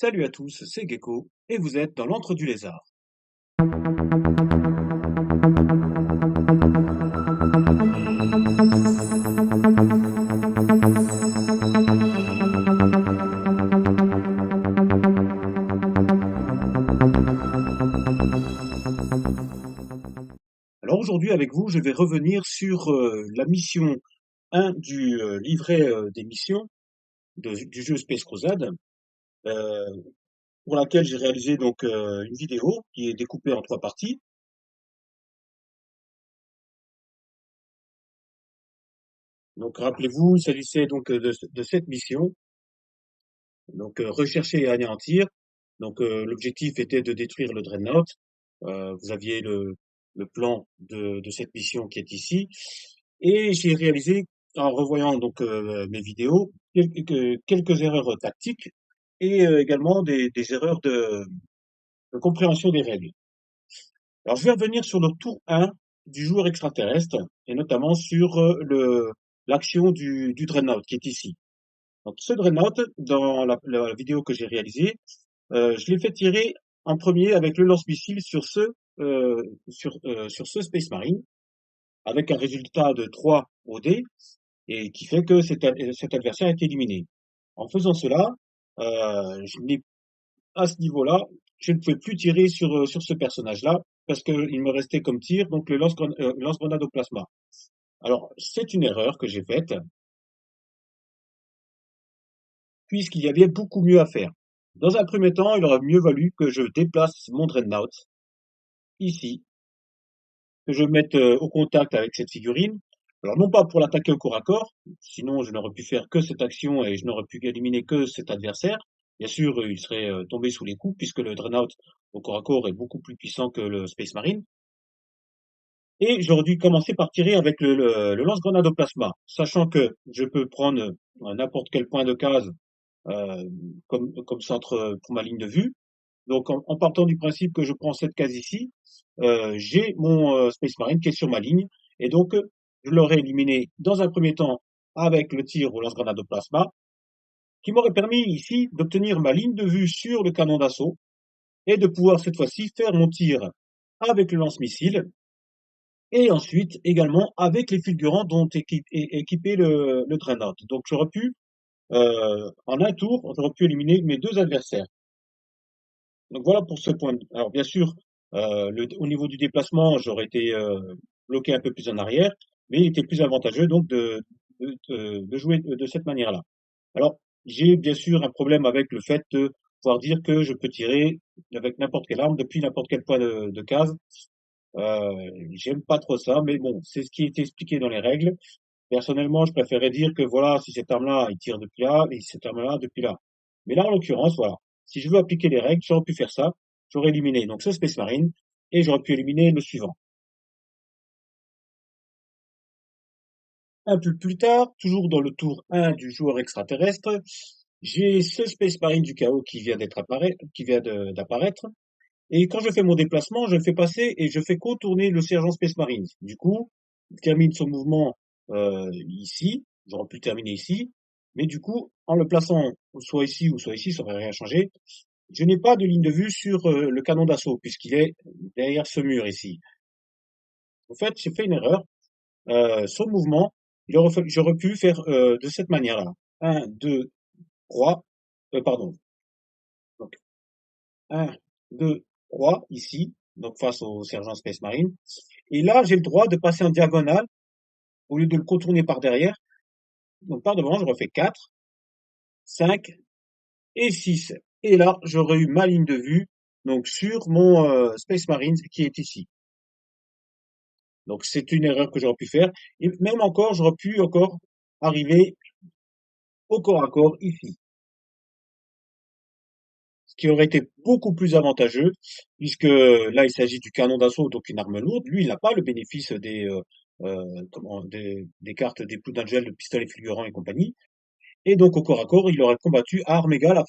Salut à tous, c'est Gecko, et vous êtes dans l'antre du lézard. Alors aujourd'hui avec vous, je vais revenir sur la mission 1 du livret des missions du jeu Space Crusade, euh, pour laquelle j'ai réalisé donc une vidéo qui est découpée en 3 parties. Donc rappelez-vous, il s'agissait donc de cette mission, donc rechercher et anéantir. Donc l'objectif était de détruire le Dreadnought. Vous aviez le plan de cette mission qui est ici. Et j'ai réalisé, en revoyant donc mes vidéos, quelques erreurs tactiques et également des erreurs de compréhension des règles. Alors je vais revenir sur le tour 1 du joueur extraterrestre, et notamment sur l'action du Dreadnought qui est ici. Donc ce Dreadnought, dans la vidéo que j'ai réalisée, je l'ai fait tirer en premier avec le lance-missile euh, sur ce Space Marine, avec un résultat de 3 au dé, et qui fait que cet adversaire est éliminé. En faisant cela, je n'ai, à ce niveau-là, je ne pouvais plus tirer sur ce personnage-là, parce qu'il me restait comme tir donc le lance-grenade au plasma. Alors, c'est une erreur que j'ai faite, puisqu'il y avait beaucoup mieux à faire. Dans un premier temps, il aurait mieux valu que je déplace mon Dreadnought ici, que je mette au contact avec cette figurine. Alors non pas pour l'attaquer au corps à corps, sinon je n'aurais pu faire que cette action et je n'aurais pu éliminer que cet adversaire. Bien sûr, il serait tombé sous les coups puisque le Dreadnought au corps à corps est beaucoup plus puissant que le Space Marine. Et j'aurais dû commencer par tirer avec le lance-grenade au plasma, sachant que je peux prendre n'importe quel point de case comme centre pour ma ligne de vue. Donc en partant du principe que je prends cette case ici, j'ai mon Space Marine qui est sur ma ligne, et donc je l'aurais éliminé dans un premier temps avec le tir au lance-grenade au plasma, qui m'aurait permis ici d'obtenir ma ligne de vue sur le canon d'assaut, et de pouvoir cette fois-ci faire mon tir avec le lance-missile, et ensuite également avec les fulgurants dont équipé le Dreadnought. Donc j'aurais pu, en un tour, j'aurais pu éliminer mes 2 adversaires. Donc voilà pour ce point. Alors bien sûr, au niveau du déplacement, j'aurais été bloqué un peu plus en arrière, mais il était plus avantageux donc de jouer de cette manière-là. Alors j'ai bien sûr un problème avec le fait de pouvoir dire que je peux tirer avec n'importe quelle arme depuis n'importe quel point de case. J'aime pas trop ça, mais bon, c'est ce qui est expliqué dans les règles. Personnellement, je préférerais dire que voilà, si cette arme-là, il tire depuis là, et cette arme-là, depuis là. Mais là, en l'occurrence, voilà. Si je veux appliquer les règles, j'aurais pu faire ça. J'aurais éliminé donc ce Space Marine, et j'aurais pu éliminer le suivant. Un peu plus tard, toujours dans le tour 1 du joueur extraterrestre, j'ai ce Space Marine du chaos qui vient d'apparaître. Et quand je fais mon déplacement, je le fais passer et je fais contourner le sergent Space Marine. Du coup, il termine son mouvement ici. J'aurais pu le terminer ici. Mais du coup, en le plaçant soit ici, ça n'aurait rien changé. Je n'ai pas de ligne de vue sur le canon d'assaut, puisqu'il est derrière ce mur ici. En fait, j'ai fait une erreur. Son mouvement, j'aurais pu faire de cette manière-là. Un, 2, 3. Pardon. Donc, 1, 2, 3, ici, donc face au sergent Space Marine. Et là, j'ai le droit de passer en diagonale, au lieu de le contourner par derrière. Donc par devant, je refais 4, 5 et 6. Et là, j'aurais eu ma ligne de vue donc sur mon Space Marine qui est ici. Donc c'est une erreur que j'aurais pu faire. Et même encore, j'aurais pu encore arriver au corps à corps ici. Ce qui aurait été beaucoup plus avantageux, puisque là, il s'agit du canon d'assaut, donc une arme lourde. Lui, il n'a pas le bénéfice des cartes des Blood Angel, de pistolet fulgurant et compagnie. Et donc, au corps à corps, il aurait combattu à armes égales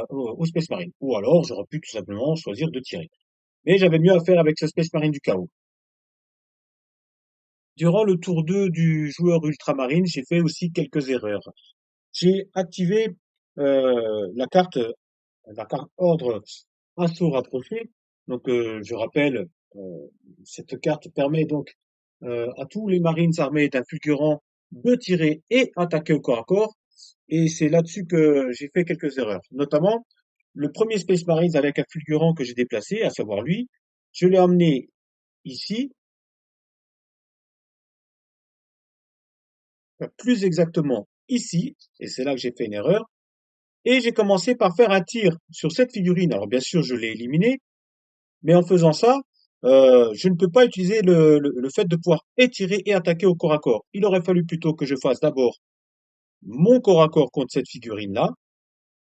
au Space Marine. Ou alors, j'aurais pu tout simplement choisir de tirer. Mais j'avais mieux à faire avec ce Space Marine du chaos. Durant le tour 2 du joueur ultramarine, j'ai fait aussi quelques erreurs. J'ai activé la carte la carte ordre assaut rapproché. Donc, je rappelle, euh, cette carte permet donc à tous les Marines armés d'un fulgurant de tirer et attaquer au corps à corps. Et c'est là-dessus que j'ai fait quelques erreurs. Notamment, le premier Space Marines avec un fulgurant que j'ai déplacé, à savoir lui, je l'ai emmené ici, plus exactement ici, et c'est là que j'ai fait une erreur, et j'ai commencé par faire un tir sur cette figurine. Alors bien sûr, je l'ai éliminé, mais en faisant ça, je ne peux pas utiliser le fait de pouvoir étirer et attaquer au corps à corps. Il aurait fallu plutôt que je fasse d'abord mon corps à corps contre cette figurine-là,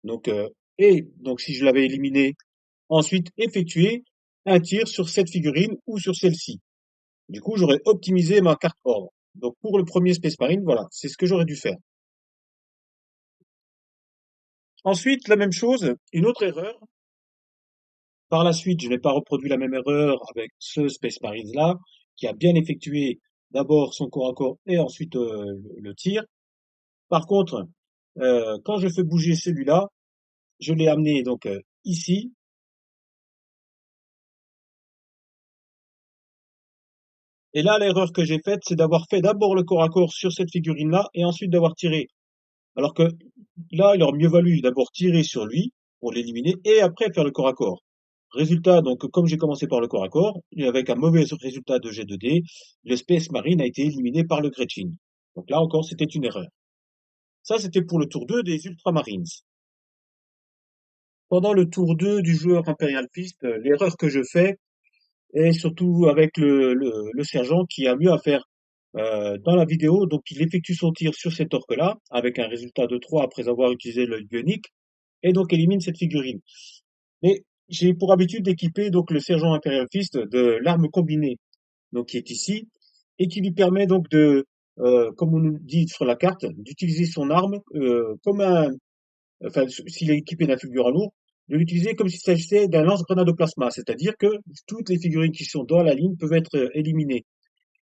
donc, et donc si je l'avais éliminé, ensuite effectuer un tir sur cette figurine ou sur celle-ci. Du coup, j'aurais optimisé ma carte ordre. Donc pour le premier Space Marine, voilà, c'est ce que j'aurais dû faire. Ensuite, la même chose, une autre erreur. Par la suite, je n'ai pas reproduit la même erreur avec ce Space Marine-là, qui a bien effectué d'abord son corps à corps et ensuite le tir. Par contre, quand je fais bouger celui-là, je l'ai amené donc ici. Et là, l'erreur que j'ai faite, c'est d'avoir fait d'abord le corps à corps sur cette figurine-là et ensuite d'avoir tiré. Alors que là, il aurait mieux valu d'abord tirer sur lui pour l'éliminer et après faire le corps à corps. Résultat, donc, comme j'ai commencé par le corps à corps, et avec un mauvais résultat de G2D, le Space Marine a été éliminé par le Gretchin. Donc là encore, c'était une erreur. Ça, c'était pour le tour 2 des Ultramarines. Pendant le tour 2 du joueur Imperial Fist, l'erreur que je fais est surtout avec le sergent qui a mieux à faire dans la vidéo. Donc, il effectue son tir sur cet orque-là, avec un résultat de 3 après avoir utilisé l'œil bionique, et donc élimine cette figurine. Mais j'ai pour habitude d'équiper donc le sergent Imperial Fist de l'arme combinée, donc qui est ici, et qui lui permet donc de, comme on nous dit sur la carte, d'utiliser son arme comme enfin, s'il est équipé d'un fulgurant lourd, de l'utiliser comme s'il s'agissait d'un lance-grenade au plasma, c'est-à-dire que toutes les figurines qui sont dans la ligne peuvent être éliminées.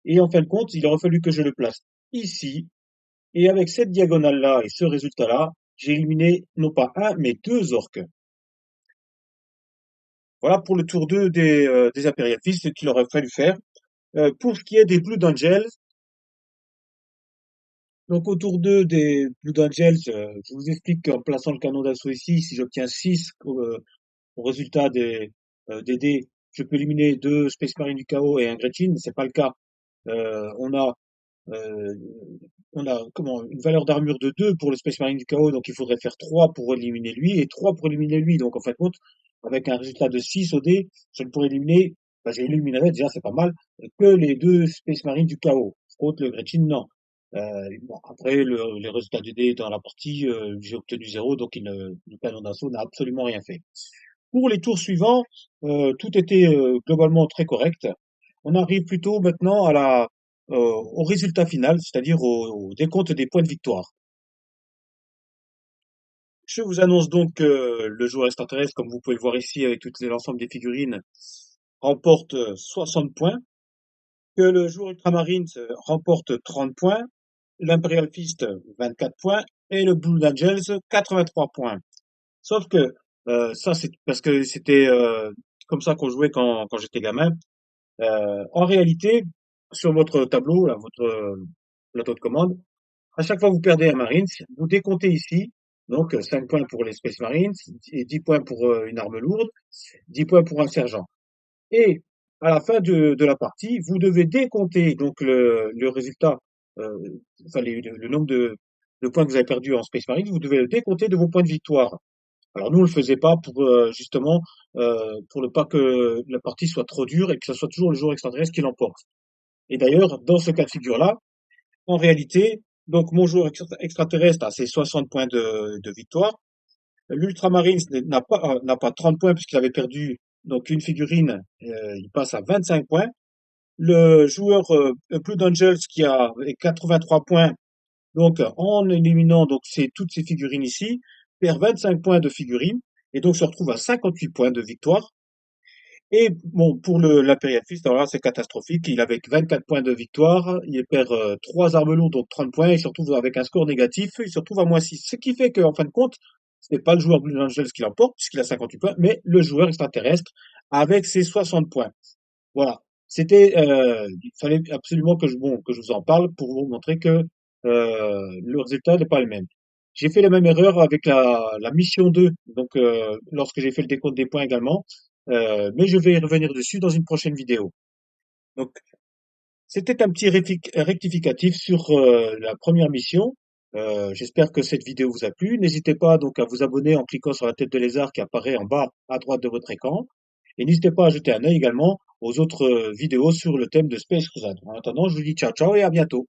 Et en fin de compte, il aurait fallu que je le place ici, et avec cette diagonale-là et ce résultat-là, j'ai éliminé non pas un, mais deux orques. Voilà pour le tour 2 des Imperial Fist, ce qu'il aurait fallu faire. Pour ce qui est des Blood Angels, donc au tour 2 des Blood Angels, je vous explique qu'en plaçant le canon d'assaut ici, si j'obtiens 6 au résultat des dés, je peux éliminer deux Space Marines du chaos et un Gretchin, mais c'est pas le cas. Euh, on a euh, on a comment une valeur d'armure de 2 pour le Space Marine du chaos, donc il faudrait faire 3 pour éliminer lui et 3 pour éliminer lui. Donc en fin de compte, avec un résultat de 6 au dé, je ne pourrais éliminer, enfin, j'éliminerais déjà, c'est pas mal, que les deux Space Marines du chaos. Contre le Gretchin, non. Bon, après, les résultats du dé dans la partie, j'ai obtenu 0, donc le canon d'assaut n'a absolument rien fait. Pour les tours suivants, tout était globalement très correct. On arrive plutôt maintenant au résultat final, c'est-à-dire au décompte des points de victoire. Je vous annonce donc que le joueur extraterrestre, comme vous pouvez le voir ici avec l'ensemble des figurines, remporte 60 points, que le joueur Ultramarines remporte 30 points, l'Imperial Fist 24 points et le Blue Angels 83 points. Sauf que ça, c'est parce que c'était comme ça qu'on jouait quand j'étais gamin. En réalité, sur votre tableau, là, votre plateau de commande, à chaque fois que vous perdez un Marines, vous décomptez ici, donc 5 points pour les Space Marines, et 10 points pour une arme lourde, 10 points pour un sergent. Et à la fin de la partie, vous devez décompter donc le résultat, euh, enfin le nombre de points que vous avez perdu en Space Marines, vous devez le décompter de vos points de victoire. Alors nous, on le faisait pas pour justement pour ne pas que la partie soit trop dure et que ce soit toujours le joueur extraterrestre qui l'emporte. Et d'ailleurs, dans ce cas de figure-là, en réalité, donc mon joueur extraterrestre a ses 60 points de victoire. L'Ultramarine n'a pas 30 points puisqu'il avait perdu donc une figurine, il passe à 25 points. Le joueur Blood Angels qui a 83 points, donc en éliminant donc toutes ces figurines ici, perd 25 points de figurines et donc se retrouve à 58 points de victoire. Et bon, pour l'Imperial Fist, alors là, c'est catastrophique. Il avait 24 points de victoire, il perd 3 armes lourdes, donc 30 points, il se retrouve avec un score négatif, il se retrouve à -6. Ce qui fait qu'en fin de compte, Ce n'est pas le joueur Blue Angels qui l'emporte, puisqu'il a 58 points, mais le joueur extraterrestre avec ses 60 points. Voilà. Il fallait absolument que je vous en parle pour vous montrer que le résultat n'est pas le même. J'ai fait la même erreur avec la mission 2, donc lorsque j'ai fait le décompte des points également, mais je vais y revenir dessus dans une prochaine vidéo. Donc, c'était un petit rectificatif sur la première mission. J'espère que cette vidéo vous a plu. N'hésitez pas donc à vous abonner en cliquant sur la tête de lézard qui apparaît en bas à droite de votre écran. Et n'hésitez pas à jeter un œil également aux autres vidéos sur le thème de Space Crusade. En attendant, je vous dis ciao ciao et à bientôt.